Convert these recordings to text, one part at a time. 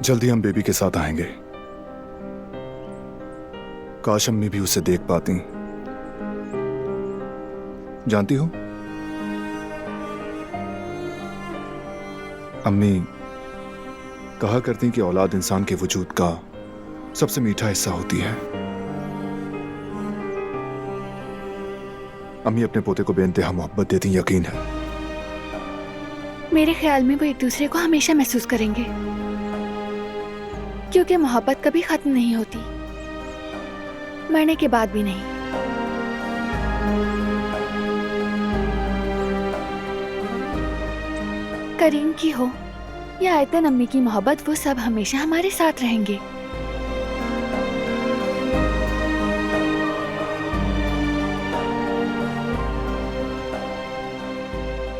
जल्दी हम बेबी के साथ आएंगे। काश अम्मी भी उसे देख पाती। जानती हो, अम्मी कहा करती कि औलाद इंसान के वजूद का सबसे मीठा हिस्सा होती है। अम्मी अपने पोते को बेइंतहा मोहब्बत देती, यकीन है। मेरे ख्याल में वो एक दूसरे को हमेशा महसूस करेंगे, क्योंकि मोहब्बत कभी खत्म नहीं होती, मरने के बाद भी नहीं। करीम की हो या आयतन अम्मी की मोहब्बत, वो सब हमेशा हमारे साथ रहेंगे।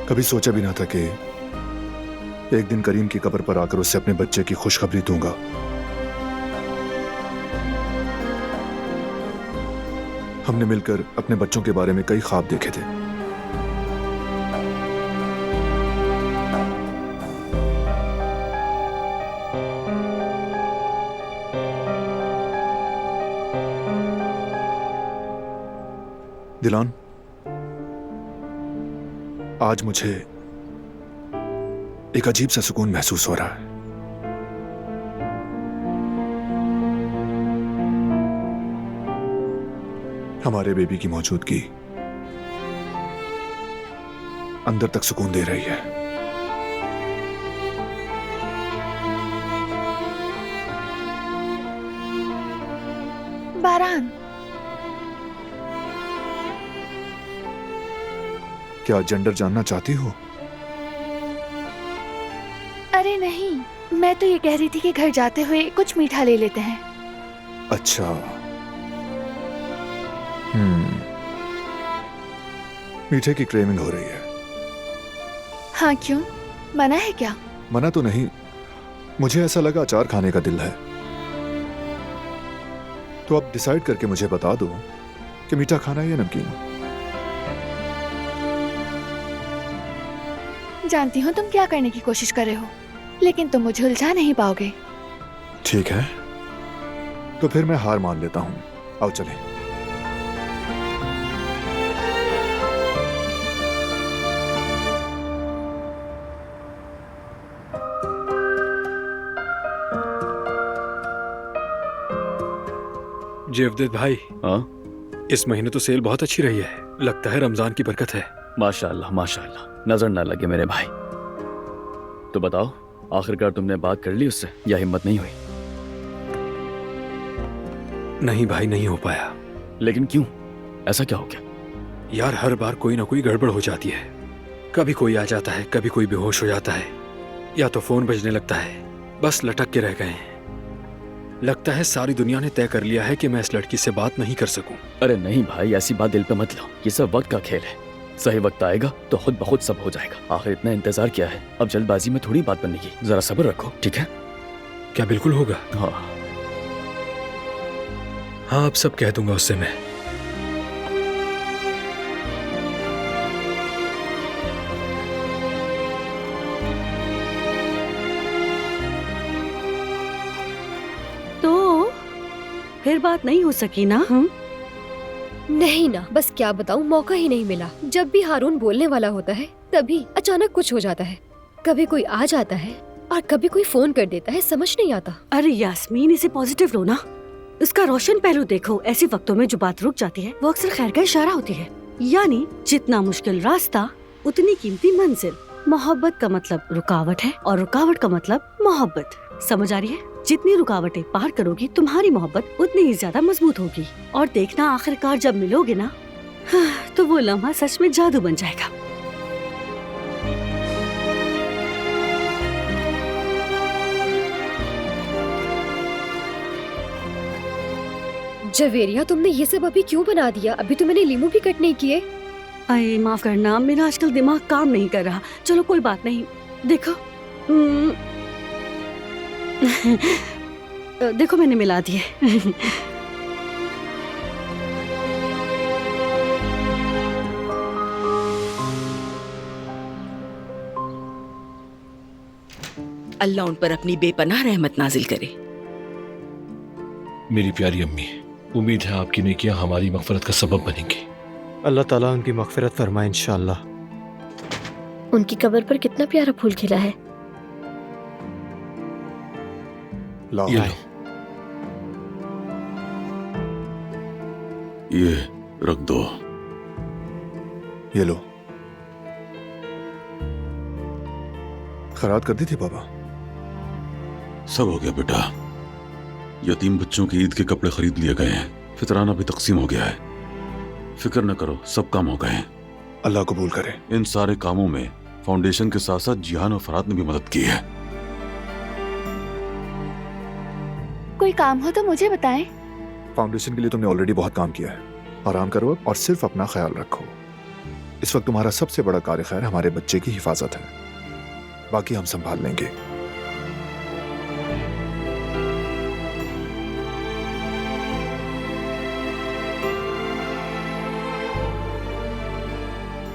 कभी सोचा भी ना था कि एक दिन करीम की कब्र पर आकर उससे अपने बच्चे की खुशखबरी दूंगा। हमने मिलकर अपने बच्चों के बारे में कई ख्वाब देखे थे। दिलान, आज मुझे एक अजीब सा सुकून महसूस हो रहा है। हमारे बेबी की मौजूदगी अंदर तक सुकून दे रही है। बारान, क्या जेंडर जानना चाहती हो? अरे नहीं, मैं तो ये कह रही थी कि घर जाते हुए कुछ मीठा ले लेते हैं। अच्छा, मीठे की क्रेविंग हो रही है। हाँ, क्यों? मना है क्या? मना तो नहीं, मुझे ऐसा लगा अचार खाने का दिल है। तो अब डिसाइड करके मुझे बता दो कि मीठा खाना है या नमकीन। जानती हूँ तुम क्या करने की कोशिश कर रहे हो, लेकिन तुम मुझे उलझा नहीं पाओगे। ठीक है, तो फिर मैं हार मान लेता हूँ। आओ चलें। जेवदेत भाई, हाँ, इस महीने तो सेल बहुत अच्छी रही है। लगता है रमजान की बरकत है। माशाल्लाह माशाल्लाह, नजर ना लगे मेरे भाई। तो बताओ, आखिरकार तुमने बात कर ली उससे या हिम्मत नहीं हुई? नहीं भाई, नहीं हो पाया। लेकिन क्यों? ऐसा क्या हो गया? यार, हर बार कोई ना कोई गड़बड़ हो जाती है। कभी कोई आ जाता है, कभी कोई बेहोश हो जाता है, या तो फोन बजने लगता है। बस लटक के रह गए हैं। लगता है सारी दुनिया ने तय कर लिया है कि मैं इस लड़की से बात नहीं कर सकूं। अरे नहीं भाई, ऐसी बात दिल पे मत लो। ये सब वक्त का खेल है। सही वक्त आएगा तो खुद ब खुद सब हो जाएगा। आखिर इतना इंतजार क्या है? अब जल्दबाजी में थोड़ी बात बनेगी। जरा सब्र रखो, ठीक है? क्या बिल्कुल होगा? हाँ हाँ, अब सब कह दूंगा उससे मैं। तो फिर बात नहीं हो सकी ना? नहीं ना, बस क्या बताऊं, मौका ही नहीं मिला। जब भी हारून बोलने वाला होता है तभी अचानक कुछ हो जाता है। कभी कोई आ जाता है और कभी कोई फोन कर देता है, समझ नहीं आता। अरे यास्मीन, इसे पॉजिटिव लो ना। इसका रोशन पहलू देखो। ऐसे वक्तों में जो बात रुक जाती है वो अक्सर खैर का इशारा होती है। यानी जितना मुश्किल रास्ता उतनी कीमती मंजिल। मोहब्बत का मतलब रुकावट है और रुकावट का मतलब मोहब्बत। समझ आ रही है? जितनी रुकावटें पार करोगी तुम्हारी मोहब्बत उतनी ही ज्यादा मजबूत होगी। और देखना, आखिरकार जब मिलोगे ना, तो वो लम्हा सच में जादू बन जाएगा। जवेरिया, तुमने ये सब अभी क्यों बना दिया? अभी तो मैंने लीमू भी कट नहीं किए। अरे माफ करना, मेरा आजकल दिमाग काम नहीं कर रहा। चलो कोई बात नहीं। देखो देखो मैंने मिला दिए। अल्लाह उन पर अपनी बेपनाह रहमत नाजिल करे। मेरी प्यारी अम्मी, उम्मीद है आपकी नेकियां हमारी मग़फ़िरत का सबब बनेंगी। अल्लाह ताला उनकी मग़फ़िरत फरमाए इंशाअल्लाह। उनकी कब्र पर कितना प्यारा फूल खिला है। लाओ। ये लो, ये रख दो। ये लो। खैरात कर दी थी बाबा? सब हो गया बेटा। यतीम बच्चों की ईद के कपड़े खरीद लिए गए हैं, फितराना भी तकसीम हो गया है। फिक्र न करो, सब काम हो गए हैं। अल्लाह कबूल करे। इन सारे कामों में फाउंडेशन के साथ साथ जिहान और फरात ने भी मदद की है। कोई काम हो तो मुझे बताएं। फाउंडेशन के लिए तुमने ऑलरेडी बहुत काम किया है। आराम करो और सिर्फ अपना ख्याल रखो। इस वक्त तुम्हारा सबसे बड़ा कार्य खैर हमारे बच्चे की हिफाजत है, बाकी हम संभाल लेंगे।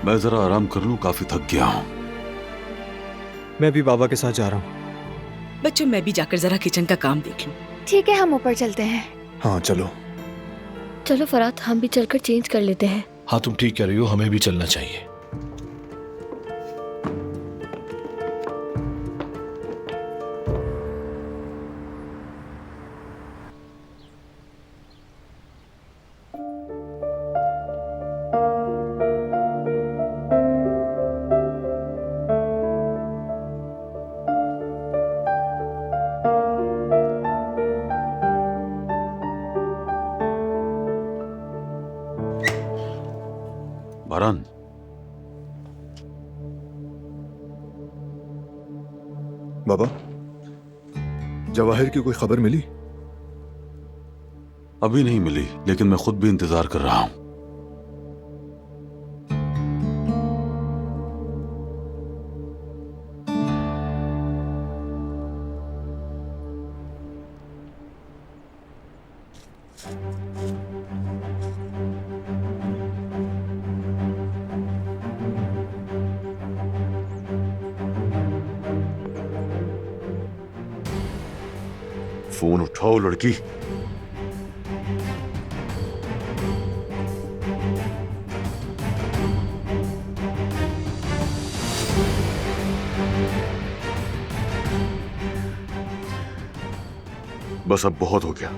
मैं जरा आराम कर लूं, काफी थक गया हूं। मैं भी बाबा के साथ जा रहा हूँ। बच्चों, मैं भी जाकर जरा किचन का काम देख लूं। ठीक है, हम ऊपर चलते हैं। हाँ चलो। चलो फरात, हम भी चलकर चेंज कर लेते हैं। हाँ तुम ठीक कह रही हो, हमें भी चलना चाहिए। बारान, बाबा, जवाहिर की कोई खबर मिली? अभी नहीं मिली, लेकिन मैं खुद भी इंतजार कर रहा हूं। फोन उठाओ लड़की। बस अब बहुत हो गया।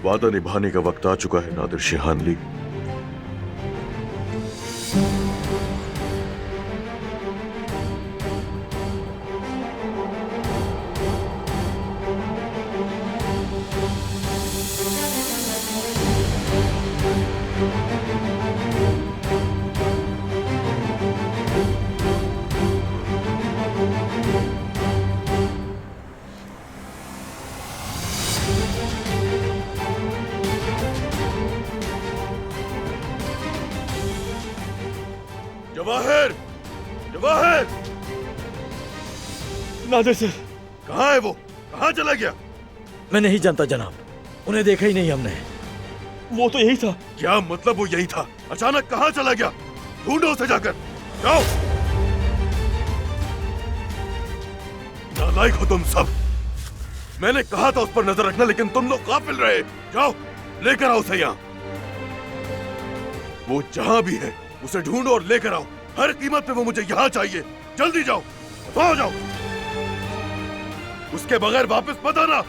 वादा निभाने का वक्त आ चुका है नादिर शिहानली। जवाहिर, जवाहिर! नादिर सर, कहाँ है वो? कहाँ चला गया? मैं नहीं जानता जनाब, उन्हें देखा ही नहीं हमने। वो तो यही था। क्या मतलब वो यही था? अचानक कहाँ चला गया? ढूंढो उसे जाकर। जाओ। नालायक हो तुम सब। मैंने कहा था उस पर नजर रखना, लेकिन तुम लोग गाफिल रहे। जाओ, लेकर आओ उसे यहाँ। वो जहां भी है उसे ढूंढो और लेकर आओ। हर कीमत पे वो मुझे यहाँ चाहिए। जल्दी जाओ, आ जाओ। उसके बगैर वापस मत आना।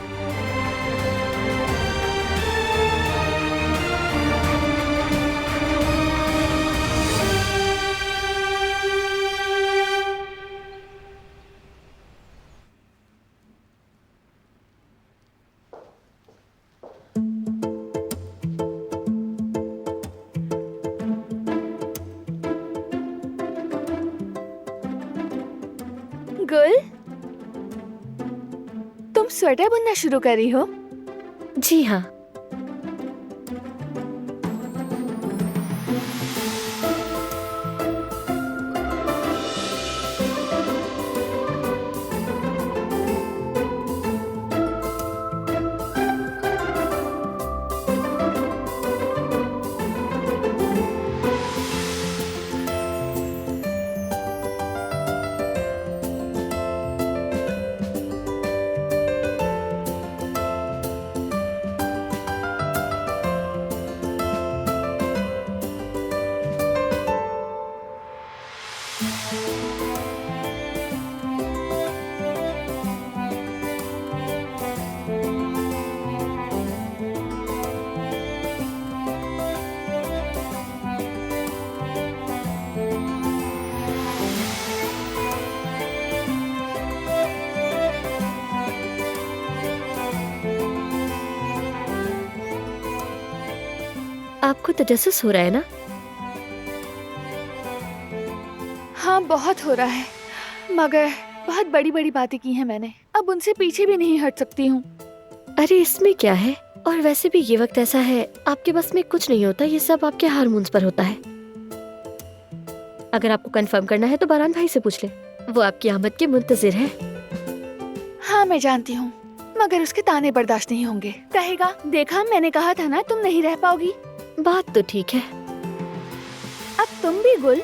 गुल, तुम स्वेटर बुनना शुरू कर रही हो? जी हाँ। आपको तजस्सुस हो रहा है ना? हाँ बहुत हो रहा है, मगर बहुत बड़ी बड़ी बातें की हैं मैंने, अब उनसे पीछे भी नहीं हट सकती हूँ। अरे इसमें क्या है, और वैसे भी ये वक्त ऐसा है, आपके बस में कुछ नहीं होता, ये सब आपके हार्मोन्स पर होता है। अगर आपको कंफर्म करना है तो बारान भाई से पूछ ले, वो आपकी आमद के मुंतजिर है। हाँ मैं जानती हूँ, मगर उसके ताने बर्दाश्त नहीं होंगे। कहेगा देखा मैंने कहा था ना तुम नहीं रह पाओगी। बात तो ठीक है। अब तुम भी गुल।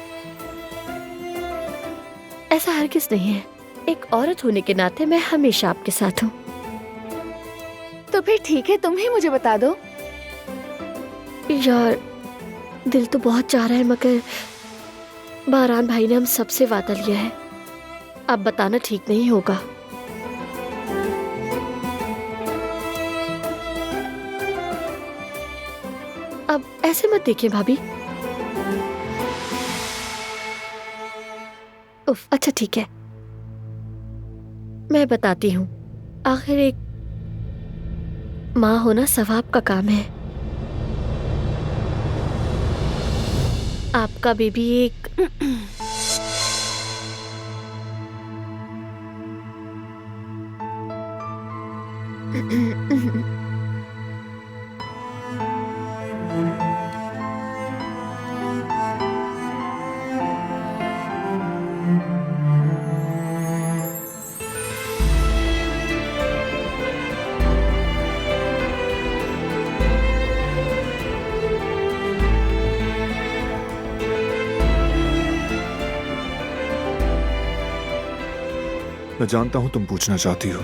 ऐसा हरगिज़ नहीं है, एक औरत होने के नाते मैं हमेशा आपके साथ हूँ। तो फिर ठीक है, तुम ही मुझे बता दो। यार दिल तो बहुत चाह रहा है, मगर बारान भाई ने हम सबसे वादा लिया है, अब बताना ठीक नहीं होगा। अब ऐसे मत देखिए भाभी। उफ, अच्छा ठीक है, मैं बताती हूँ। आखिर एक माँ होना सवाब का काम है। आपका बेबी एक मैं जानता हूं तुम पूछना चाहती हो।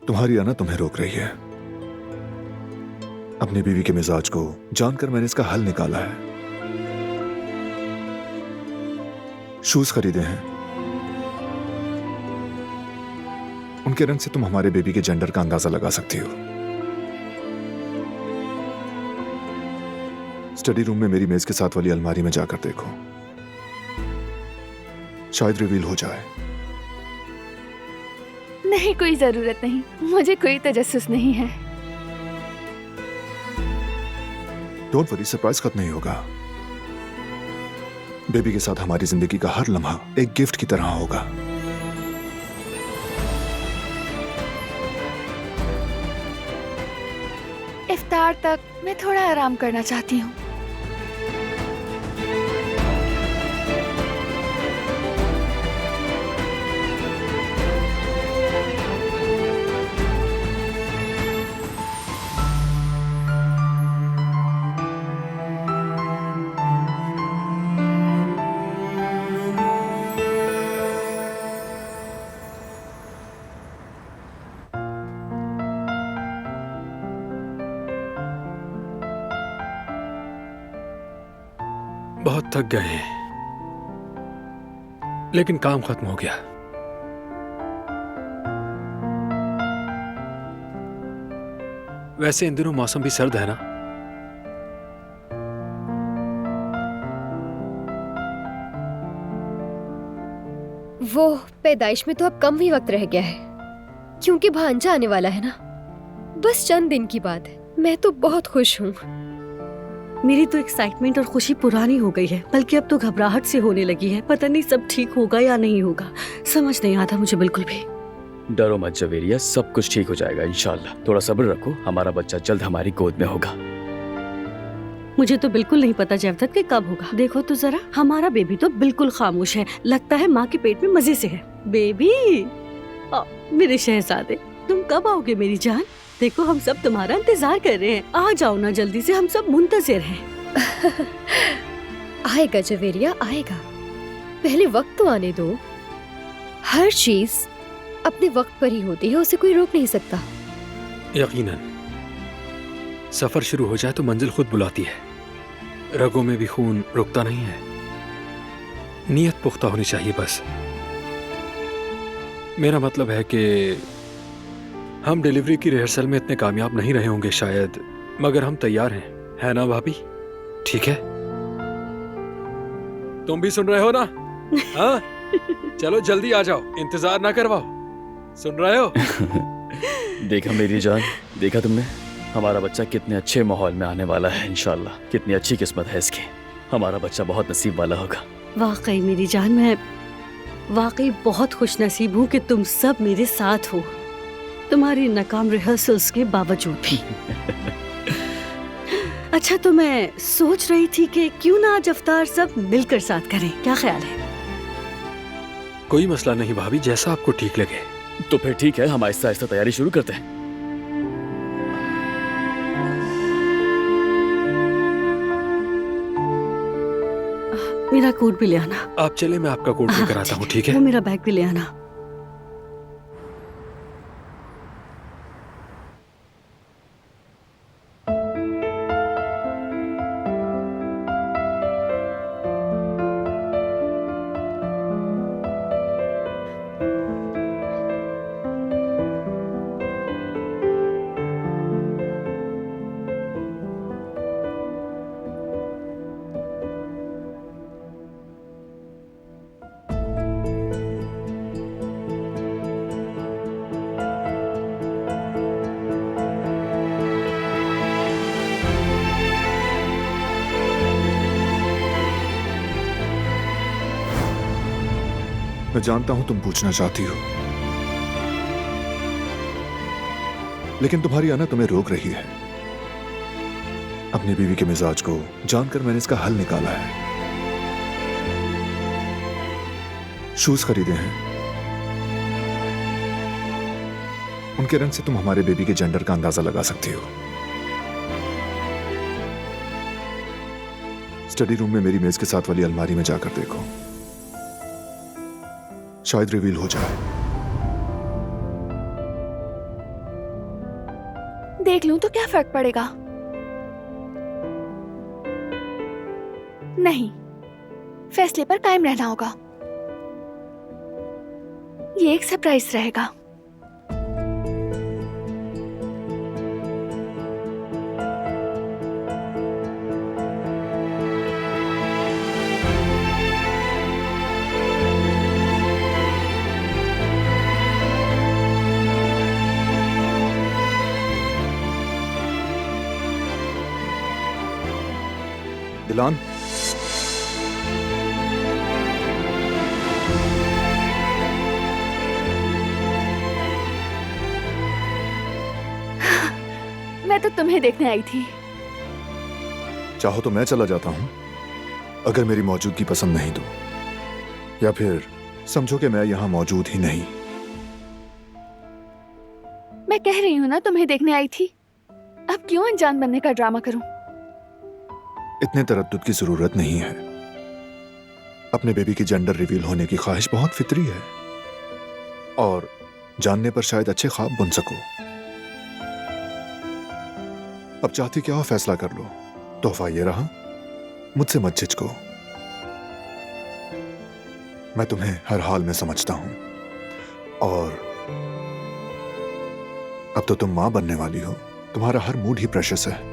तुम्हारी आना तुम्हें रोक रही है। अपनी बीवी के मिजाज को जानकर मैंने इसका हल निकाला है। शूज खरीदे हैं, उनके रंग से तुम हमारे बेबी के जेंडर का अंदाजा लगा सकती हो। स्टडी रूम में मेरी मेज के साथ वाली अलमारी में जाकर देखो, शायद रिवील हो जाए। नहीं, कोई जरूरत नहीं, मुझे कोई तजस्सुस नहीं है। डोंट वरी, सरप्राइज खत्म नहीं होगा। बेबी के साथ हमारी जिंदगी का हर लम्हा एक गिफ्ट की तरह होगा। इफ्तार तक मैं थोड़ा आराम करना चाहती हूँ। बहुत थक गए हैं, लेकिन काम खत्म हो गया। वैसे इन दिनों मौसम भी सर्द है ना? वो पैदाइश में तो अब कम ही वक्त रह गया है, क्योंकि भांजा आने वाला है ना। बस चंद दिन की बात है। मैं तो बहुत खुश हूँ। मेरी तो एक्साइटमेंट और खुशी पुरानी हो गई है, बल्कि अब तो घबराहट से होने लगी है। पता नहीं सब ठीक होगा या नहीं होगा, समझ नहीं आता मुझे बिल्कुल भी। डरो मत जवेरिया, सब कुछ ठीक हो जाएगा इंशाल्लाह। थोड़ा सब्र रखो, हमारा बच्चा जल्द हमारी गोद में होगा। मुझे तो बिल्कुल नहीं पता जैवदत के कब होगा। देखो तो जरा, हमारा बेबी तो बिल्कुल खामोश है, लगता है माँ के पेट में मजे से है। बेबी, मेरे शहजादे, तुम कब आओगे मेरी जान? देखो हम सब तुम्हारा इंतजार कर रहे हैं, आ जाओ ना जल्दी से, हम सब मुंतजिर हैं। आएगा जवेरिया, आएगा। पहले वक्त तो आने दो। हर चीज अपने वक्त पर ही होती है, उसे कोई रोक नहीं सकता। यकीनन सफर शुरू हो जाए तो मंजिल खुद बुलाती है। रगों में भी खून रुकता नहीं है, नीयत पुख्ता होनी चाहिए बस। मेरा मतलब है कि हम डिलीवरी की रिहर्सल में इतने कामयाब नहीं रहे होंगे शायद, मगर हम तैयार हैं, है ना भाभी? ठीक है, तुम भी सुन रहे हो ना? हाँ, चलो जल्दी आ जाओ, इंतजार ना करवाओ। सुन रहे हो? देखा मेरी जान, देखा तुमने? हमारा बच्चा कितने अच्छे माहौल में आने वाला है इंशाल्लाह। कितनी अच्छी किस्मत है इसकी। हमारा बच्चा बहुत नसीब वाला होगा। वाकई मेरी जान, मैं वाकई बहुत खुश नसीब हूँ कि तुम सब मेरे साथ हो, तुम्हारी नाकाम रिहर्सल्स के बावजूद भी। अच्छा, तो मैं सोच रही थी कि क्यों ना आज अफ्तार सब मिलकर साथ करें, क्या ख्याल है? कोई मसला नहीं भाभी, जैसा आपको ठीक लगे। तो फिर ठीक है, हम आहिस्ता आहिस्ता तैयारी शुरू करते हैं। मेरा कोट भी ले आना। आप चले, मैं आपका कोट लेकर आता हूँ, ठीक है? वो मेरा बैग भी ले आना। मैं जानता हूं तुम पूछना चाहती हो, लेकिन तुम्हारी आना तुम्हें रोक रही है। अपनी बीवी के मिजाज को जानकर मैंने इसका हल निकाला है। शूज खरीदे हैं, उनके रंग से तुम हमारे बेबी के जेंडर का अंदाजा लगा सकती हो। स्टडी रूम में मेरी मेज के साथ वाली अलमारी में जाकर देखो, शायद रिवील हो जाए। देख लूं तो क्या फर्क पड़ेगा? नहीं, फैसले पर कायम रहना होगा। ये एक सरप्राइज रहेगा। दिलान, मैं तो तुम्हें देखने आई थी। चाहो तो मैं चला जाता हूं अगर मेरी मौजूदगी पसंद नहीं तो, या फिर समझो कि मैं यहां मौजूद ही नहीं। मैं कह रही हूँ ना, तुम्हें देखने आई थी। अब क्यों अनजान बनने का ड्रामा करूं? इतने तरद्दुद की जरूरत नहीं है। अपने बेबी की जेंडर रिवील होने की ख्वाहिश बहुत फितरी है, और जानने पर शायद अच्छे ख्वाब बुन सको। अब चाहती क्या हो, फैसला कर लो। तोहफा ये रहा, मुझसे मत झिझको। मैं तुम्हें हर हाल में समझता हूं, और अब तो तुम मां बनने वाली हो। तुम्हारा हर मूड ही प्रेशियस है।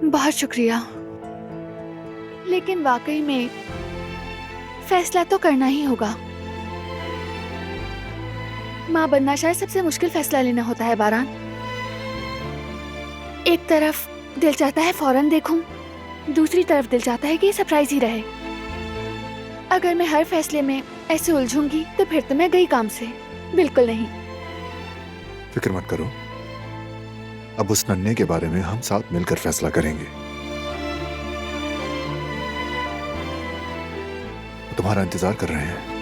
बहुत शुक्रिया, लेकिन वाकई में फैसला तो करना ही होगा। माँ बनना शायद सबसे मुश्किल फैसला लेना होता है बारान। एक तरफ दिल चाहता है फौरन देखूं, दूसरी तरफ दिल चाहता है कि ये सरप्राइज ही रहे। अगर मैं हर फैसले में ऐसे उलझूंगी तो फिर तो मैं गई काम से। बिल्कुल नहीं। फिक्र मत करो, अब उस नन्हे के बारे में हम साथ मिलकर फैसला करेंगे। वो तुम्हारा इंतजार कर रहे हैं।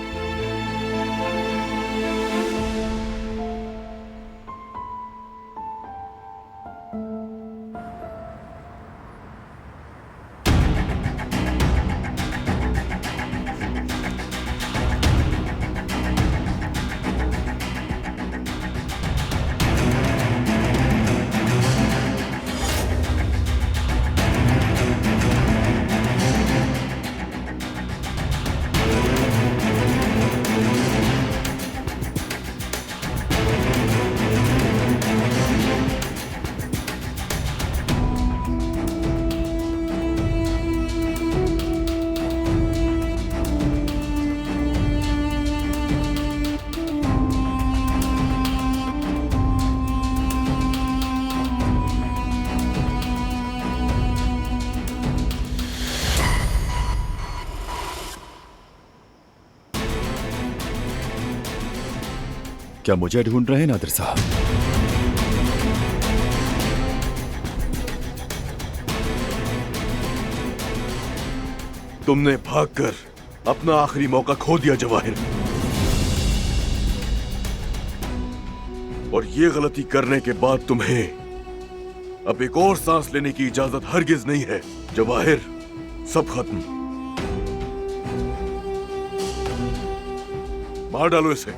क्या मुझे ढूंढ रहे हैं नादिर साहब? तुमने भागकर अपना आखिरी मौका खो दिया जवाहिर, और ये गलती करने के बाद तुम्हें अब एक और सांस लेने की इजाजत हरगिज नहीं है। जवाहिर, सब खत्म। मार डालो इसे।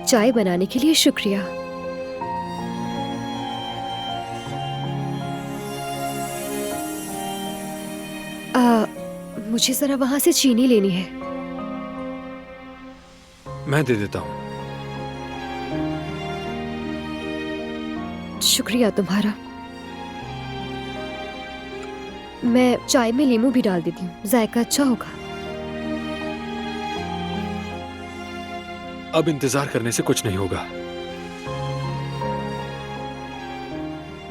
चाय बनाने के लिए शुक्रिया। मुझे जरा वहां से चीनी लेनी है। मैं दे देता हूँ। शुक्रिया तुम्हारा। मैं चाय में नींबू भी डाल देती हूँ, जायका अच्छा होगा। अब इंतजार करने से कुछ नहीं होगा।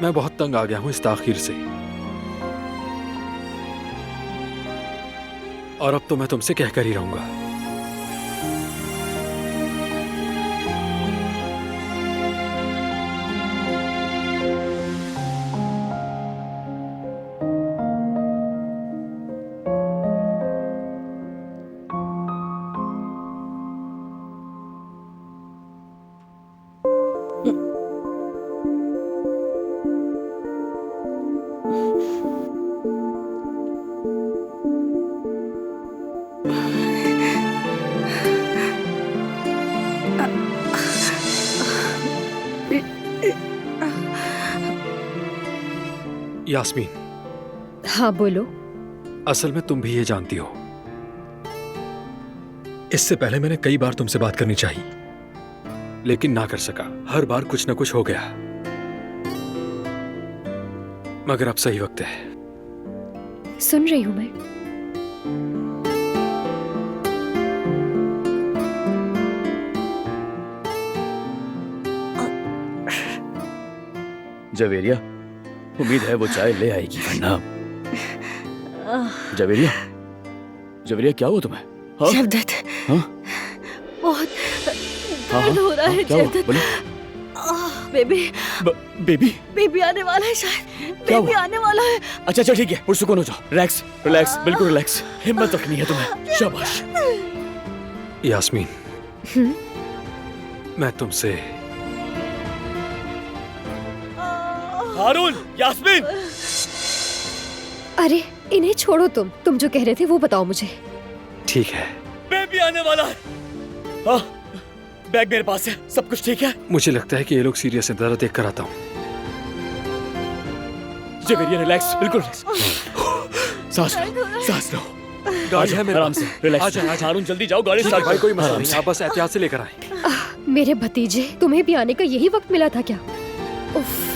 मैं बहुत तंग आ गया हूं इस ताखीर से, और अब तो मैं तुमसे कहकर ही रहूंगा। यास्मीन। हाँ बोलो। असल में तुम भी ये जानती हो, इससे पहले मैंने कई बार तुमसे बात करनी चाहिए, लेकिन ना कर सका। हर बार कुछ ना कुछ हो गया, मगर अब सही वक्त है। सुन रही हूं मैं। जवेरिया, उम्मीद है वो चाय ले आएगी, वरना। जवेरिया, जवेरिया क्या हुआ तुम्हें? हाँ? जवदत, हाँ? बहुत हाँ, दर्द हो रहा है क्या हुआ? जवदत। बोलो। Baby, baby? बेबी आने वाला है शायद। क्या बेबी हुआ? आने वाला है। अच्छा अच्छा ठीक है, पुरसुकून हो जाओ। रिलैक्स रिलैक्स, बिल्कुल रिलैक्स। हिम्मत रखनी है तुम्हें। शाबाश। यास्मीन, मैं तुमसे। हारून, यास्मीन। अरे इन्हें छोड़ो, तुम जो कह रहे थे वो बताओ मुझे। ठीक है। बेबी आने वाला है। हाँ, बैग मेरे पास है। सब कुछ ठीक है? मुझे लगता है कि ये लोग सीरियस हैं। जरा देख कर आता हूँ। जवेरिया रिलैक्स, बिल्कुल रिलैक्स। सांस लो। गाड़ी है मेरे आराम पास। से, रिलैक्स। आजा, आजा। हारून जल्दी जाओ, गाड़ी स्टार्ट भाई, करो। कोई मसला आराम नहीं, से। आप बस एहतियात से लेकर आए। मेरे भतीजे, तुम्हें भी आने का यही वक्त मिला था क्या? उफ।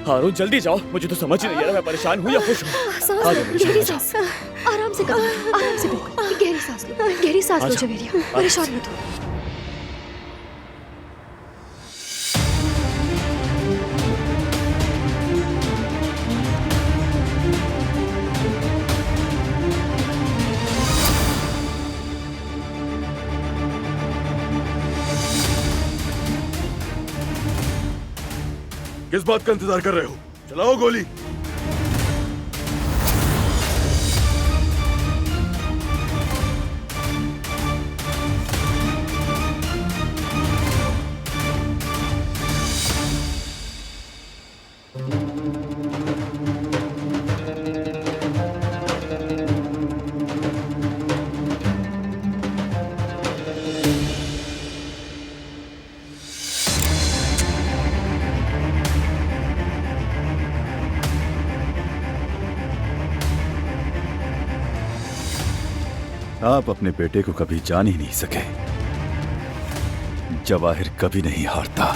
हारून जल्दी जाओ, मुझे तो समझ ही नहीं आ रहा मैं परेशान हूँ या खुश हूँ। सांस आ जाओ, लो, गहरी सांस। आराम से करो, आराम से बिल्कुल। गहरी सांस लो, गहरी सांस लो आजा। जवेरिया, परेशान मत हो। किस बात का इंतजार कर रहे हो? चलाओ गोली। आप अपने बेटे को कभी जान ही नहीं सके। जवाहिर कभी नहीं हारता।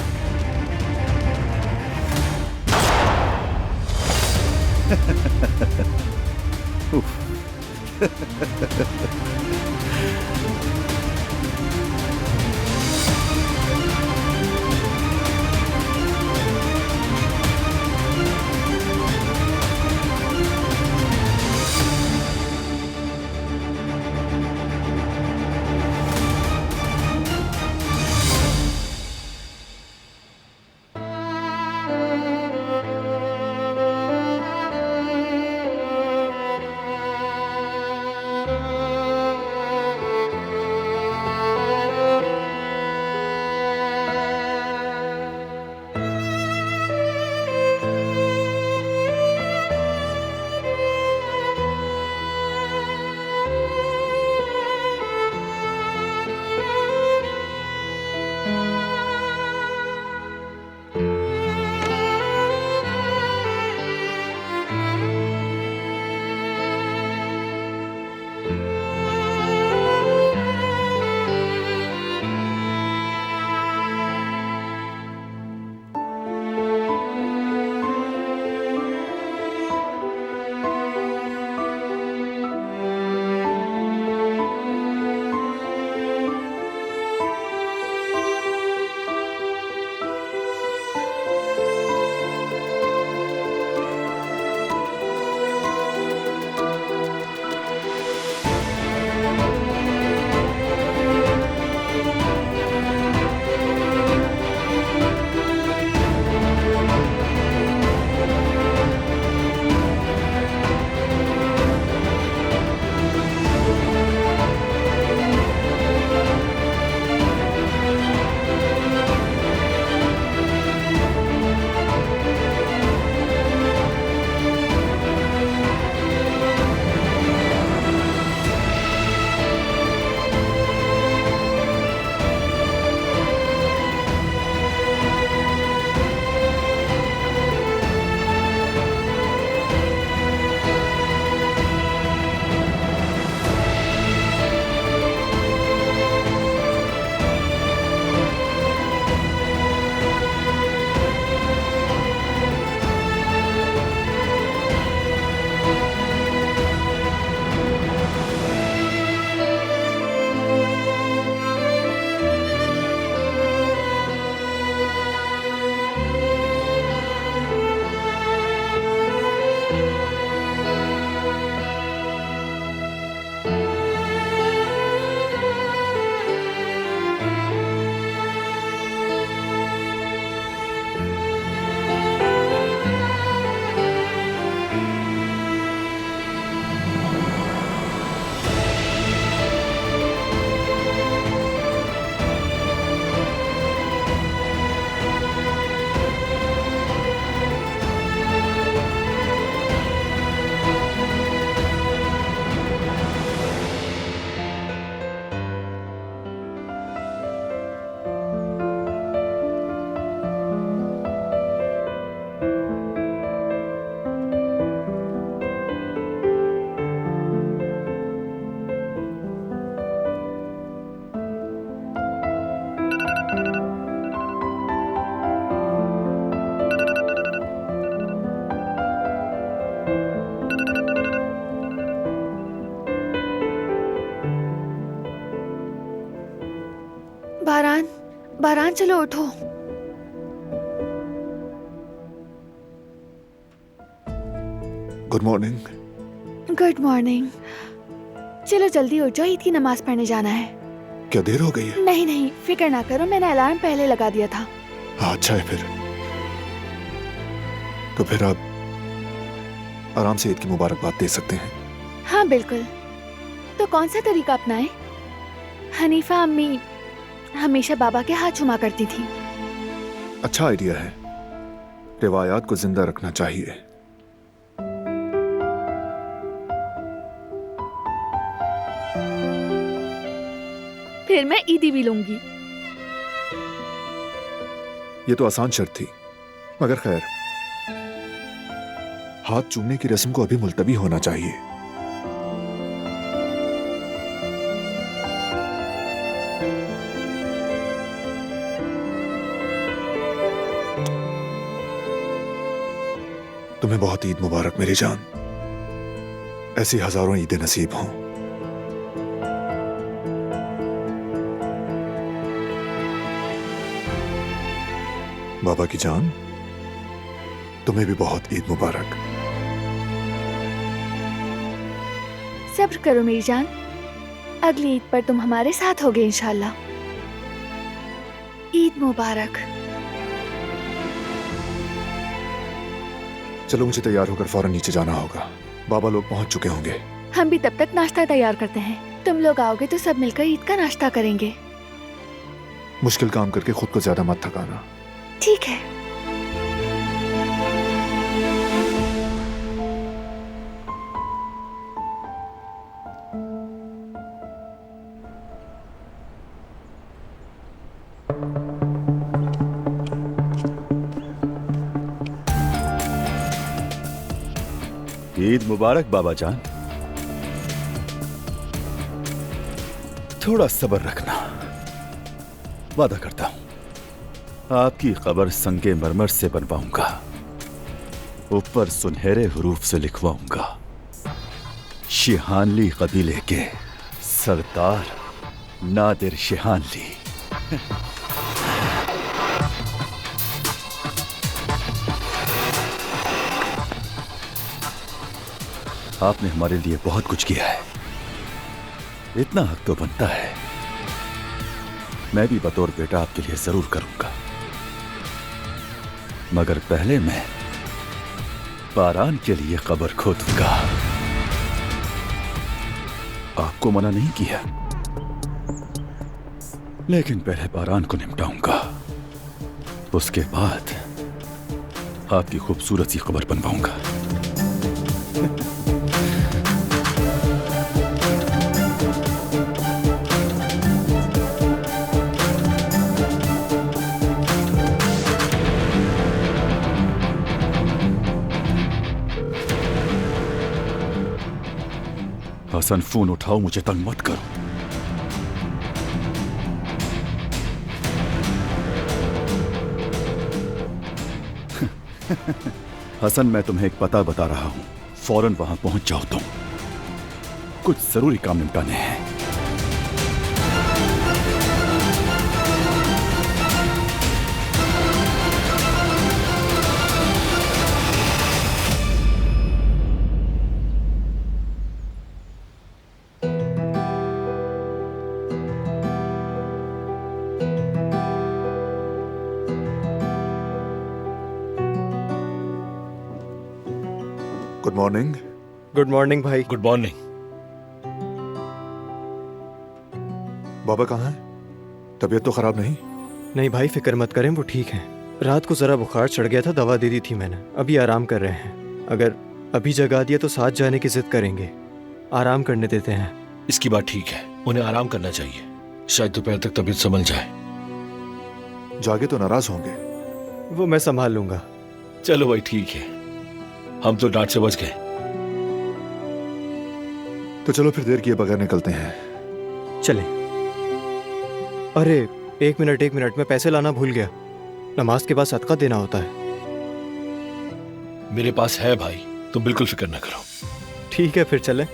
बारान, बारान चलो उठो। Good morning. Good morning. चलो जल्दी उठ जाओ, ईद की नमाज पढ़ने जाना है। क्या देर हो गई है? नहीं नहीं, फिक्र ना करो, मैंने अलार्म पहले लगा दिया था। हाँ, अच्छा है फिर। तो फिर आप आराम से ईद की मुबारकबाद दे सकते हैं। हाँ बिल्कुल। तो कौन सा तरीका अपनाएं? हनीफा अम्मी हमेशा बाबा के हाथ चुमा करती थी। अच्छा आइडिया है, रिवायात को जिंदा रखना चाहिए। फिर मैं ईदी भी लूंगी। ये तो आसान शर्त थी, मगर खैर, हाथ चूमने की रस्म को अभी मुलतवी होना चाहिए। तुम्हें बहुत ईद मुबारक मेरी जान। ऐसी हजारों ईदें नसीब हों। बाबा की जान, तुम्हें भी बहुत ईद मुबारक। सब्र करो मेरी जान, अगली ईद पर तुम हमारे साथ होगे इंशाल्लाह। ईद मुबारक। चलो मुझे तैयार होकर फौरन नीचे जाना होगा, बाबा लोग पहुंच चुके होंगे। हम भी तब तक नाश्ता तैयार करते हैं। तुम लोग आओगे तो सब मिलकर ईद का नाश्ता करेंगे। मुश्किल काम करके खुद को ज्यादा मत थकाना। ठीक है। ईद मुबारक बाबा जान। थोड़ा सब्र रखना, वादा करता हूं आपकी कब्र संगे मरमर से बनवाऊंगा, ऊपर सुनहरे हरूफ से लिखवाऊंगा, शिहानली कबीले के सरदार नादिर शिहानली। आपने हमारे लिए बहुत कुछ किया है, इतना हक तो बनता है। मैं भी बतौर बेटा आपके लिए जरूर करूंगा, मगर पहले मैं बारान के लिए कब्र खोदूंगा। आपको मना नहीं किया, लेकिन पहले बारान को निपटाऊंगा, उसके बाद आपकी खूबसूरत सी कब्र बनवाऊंगा। हसन, फोन उठाओ, मुझे तंग मत करो। हसन, मैं तुम्हें एक पता बता रहा हूं, फौरन वहां पहुंच जाओ। तुम कुछ जरूरी काम निपटाने हैं। Good morning. गुड मॉर्निंग भाई। Good morning. बाबा कहाँ हैं? तबीयत तो खराब नहीं? नहीं भाई, फिक्र मत करें, वो ठीक हैं। रात को जरा बुखार चढ़ गया था, दवा दे दी थी मैंने, अभी आराम कर रहे हैं। अगर अभी जगा दिया तो साथ जाने की जिद करेंगे, आराम करने देते हैं। इसकी बात ठीक है, उन्हें आराम करना चाहिए, शायद दोपहर तक तबीयत संभल जाए। जागे तो नाराज होंगे। वो मैं संभाल लूंगा। चलो भाई ठीक है, हम तो डांट से बच गए। तो चलो फिर देर किए बगैर निकलते हैं। चलें। अरे एक मिनट, मैं पैसे लाना भूल गया। नमाज के बाद सदका देना होता है। मेरे पास है भाई, तुम बिल्कुल फिक्र न करो। ठीक है फिर चलें।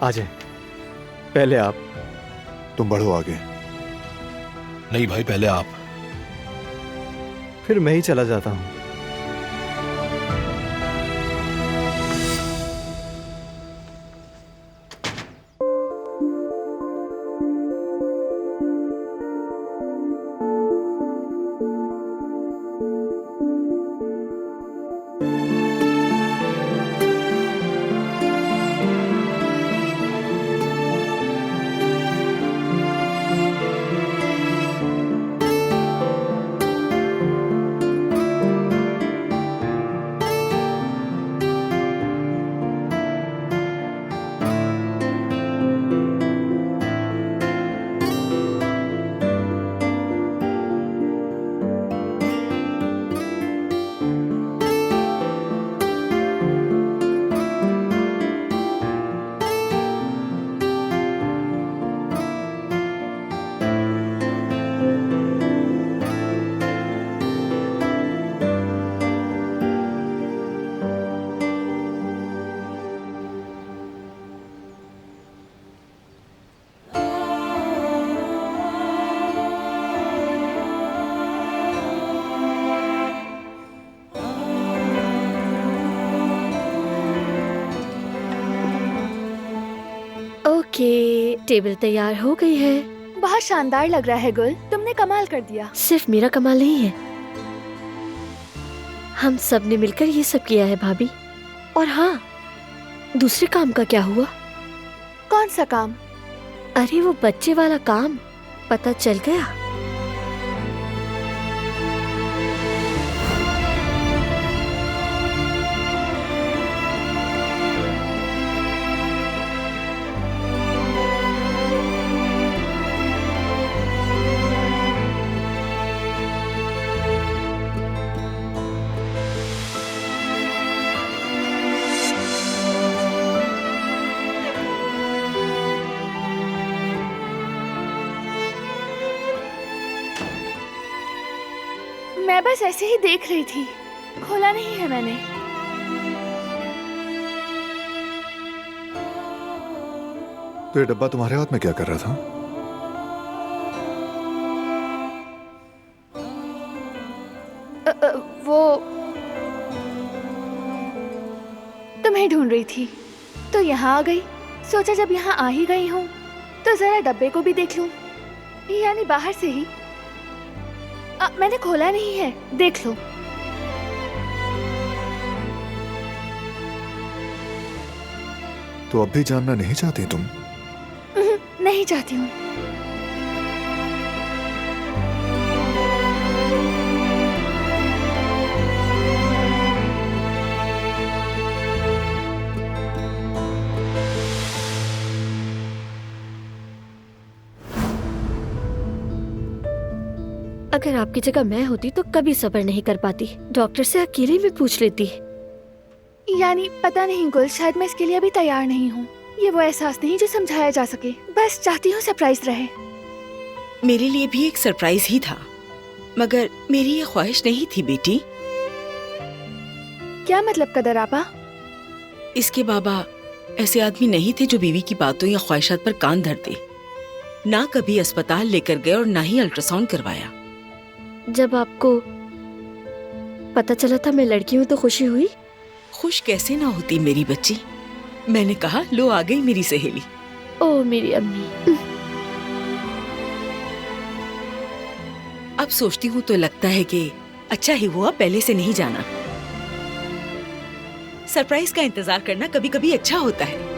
आ जाए, पहले आप। तुम बढ़ो आगे। नहीं भाई, पहले आप। फिर मैं ही चला जाता हूँ। ओके, टेबल तैयार हो गई है। बहुत शानदार लग रहा है गुल, तुमने कमाल कर दिया। सिर्फ मेरा कमाल नहीं है, हम सब ने मिलकर ये सब किया है भाभी। और हाँ, दूसरे काम का क्या हुआ? कौन सा काम? अरे वो बच्चे वाला काम, पता चल गया? मैं बस ऐसे ही देख रही थी, खोला नहीं है मैंने। तो ये डब्बा तुम्हारे हाथ में क्या कर रहा था? वो तुम्हें ढूंढ रही थी तो यहाँ आ गई। सोचा जब यहाँ आ ही गई हूँ तो जरा डब्बे को भी देख लूं, यानी बाहर से ही। मैंने खोला नहीं है, देख लो। तो अब भी जानना नहीं चाहती तुम? नहीं चाहती हूँ। अगर आपकी जगह मैं होती तो कभी सब्र नहीं कर पाती, डॉक्टर से अकेले में पूछ लेती। यानी पता नहीं गुल, शायद मैं इसके लिए अभी तैयार नहीं हूँ। ये वो एहसास नहीं जो समझाया जा सके। बस चाहती हूँ सरप्राइज रहे। मेरे लिए भी एक सरप्राइज ही था, मगर मेरी ये ख्वाहिश नहीं थी बेटी। क्या मतलब कदर आपा? इसके बाबा ऐसे आदमी नहीं थे जो बीवी की बातों या ख्वाहिशात पर कान धरते। ना कभी अस्पताल लेकर गए और ना ही अल्ट्रासाउंड करवाया। जब आपको पता चला था मैं लड़की हूँ तो खुशी हुई? खुश कैसे ना होती मेरी बच्ची। मैंने कहा लो आ गई मेरी सहेली। ओ मेरी अम्मी। अब सोचती हूँ तो लगता है कि अच्छा ही हुआ पहले से नहीं जाना। सरप्राइज का इंतजार करना कभी कभी अच्छा होता है।